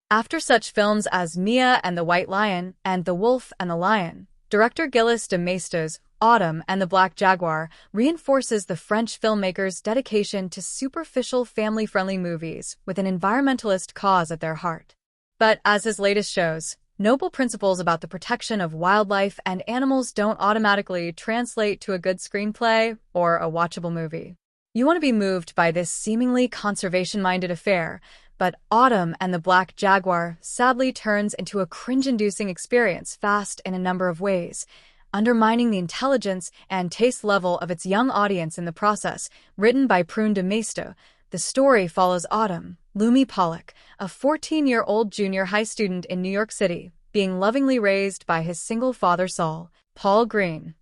After such films as Mia and the White Lion and The Wolf and the Lion, director Gilles de Maisto's Autumn and the Black Jaguar reinforces the French filmmaker's dedication to superficial family-friendly movies with an environmentalist cause at their heart. But as his latest shows, noble principles about the protection of wildlife and animals don't automatically translate to a good screenplay or a watchable movie. You want to be moved by this seemingly conservation-minded affair, but Autumn and the Black Jaguar sadly turns into a cringe-inducing experience fast in a number of ways, undermining the intelligence and taste level of its young audience in the process. Written by Prune de Maisto, the story follows Autumn, Lumi Pollock, a 14-year-old junior high student in New York City, being lovingly raised by his single father Saul, Paul Green.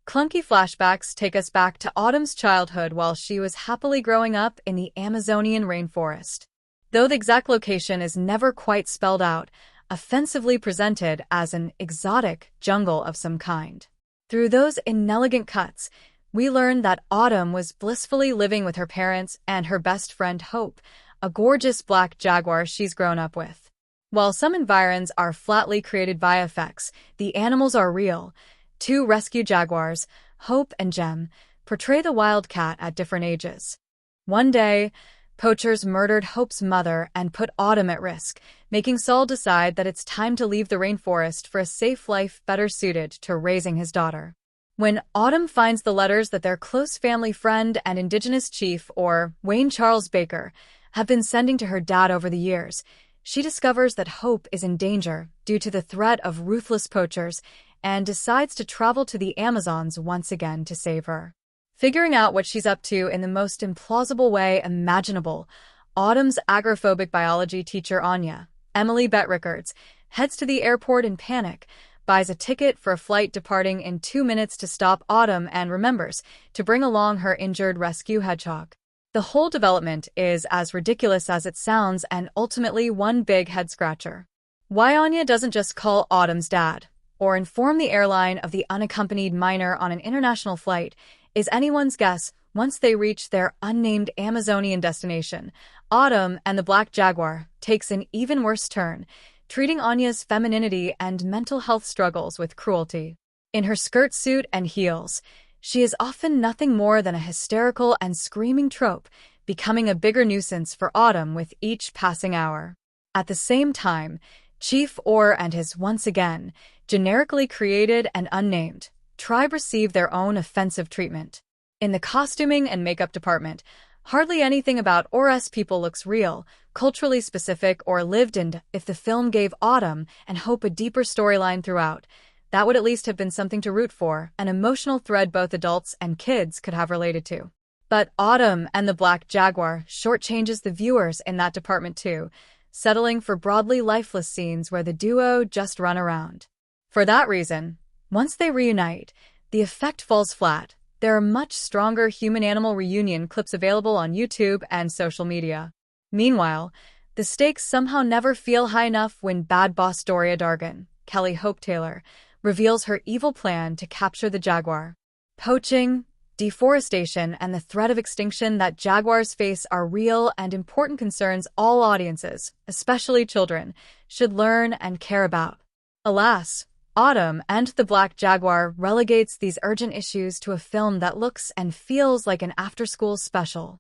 Clunky flashbacks take us back to Autumn's childhood while she was happily growing up in the Amazonian rainforest. Though the exact location is never quite spelled out, offensively presented as an exotic jungle of some kind. Through those inelegant cuts, we learn that Autumn was blissfully living with her parents and her best friend Hope, a gorgeous black jaguar she's grown up with. While some environs are flatly created via effects, the animals are real. Two rescue jaguars, Hope and Gem, portray the wildcat at different ages. One day, poachers murdered Hope's mother and put Autumn at risk, making Saul decide that it's time to leave the rainforest for a safe life better suited to raising his daughter. When Autumn finds the letters that their close family friend and indigenous chief, or Wayne Charles Baker, have been sending to her dad over the years, she discovers that Hope is in danger due to the threat of ruthless poachers and decides to travel to the Amazons once again to save her. Figuring out what she's up to in the most implausible way imaginable, Autumn's agoraphobic biology teacher Anya, Emily Bett Rickards, heads to the airport in panic, buys a ticket for a flight departing in 2 minutes to stop Autumn, and remembers to bring along her injured rescue hedgehog. The whole development is as ridiculous as it sounds and ultimately one big head-scratcher. Why Anya doesn't just call Autumn's dad, or inform the airline of the unaccompanied minor on an international flight, is anyone's guess. Once they reach their unnamed Amazonian destination, Autumn and the Black Jaguar takes an even worse turn, treating Anya's femininity and mental health struggles with cruelty. In her skirt suit and heels, she is often nothing more than a hysterical and screaming trope, becoming a bigger nuisance for Autumn with each passing hour. At the same time, Chief Orr and his once again generically created and unnamed tribe receive their own offensive treatment. In the costuming and makeup department, hardly anything about Orr's people looks real, culturally specific, or lived in. If the film gave Autumn and Hope a deeper storyline throughout, that would at least have been something to root for, an emotional thread both adults and kids could have related to. But Autumn and the Black Jaguar shortchanges the viewers in that department too, settling for broadly lifeless scenes where the duo just run around. For that reason, once they reunite, the effect falls flat. There are much stronger human-animal reunion clips available on YouTube and social media. Meanwhile, the stakes somehow never feel high enough when bad boss Doria Dargan, Kelly Hope Taylor, reveals her evil plan to capture the jaguar. Poaching, deforestation, and the threat of extinction that jaguars face are real and important concerns all audiences, especially children, should learn and care about. Alas, Autumn and the Black Jaguar relegates these urgent issues to a film that looks and feels like an after-school special.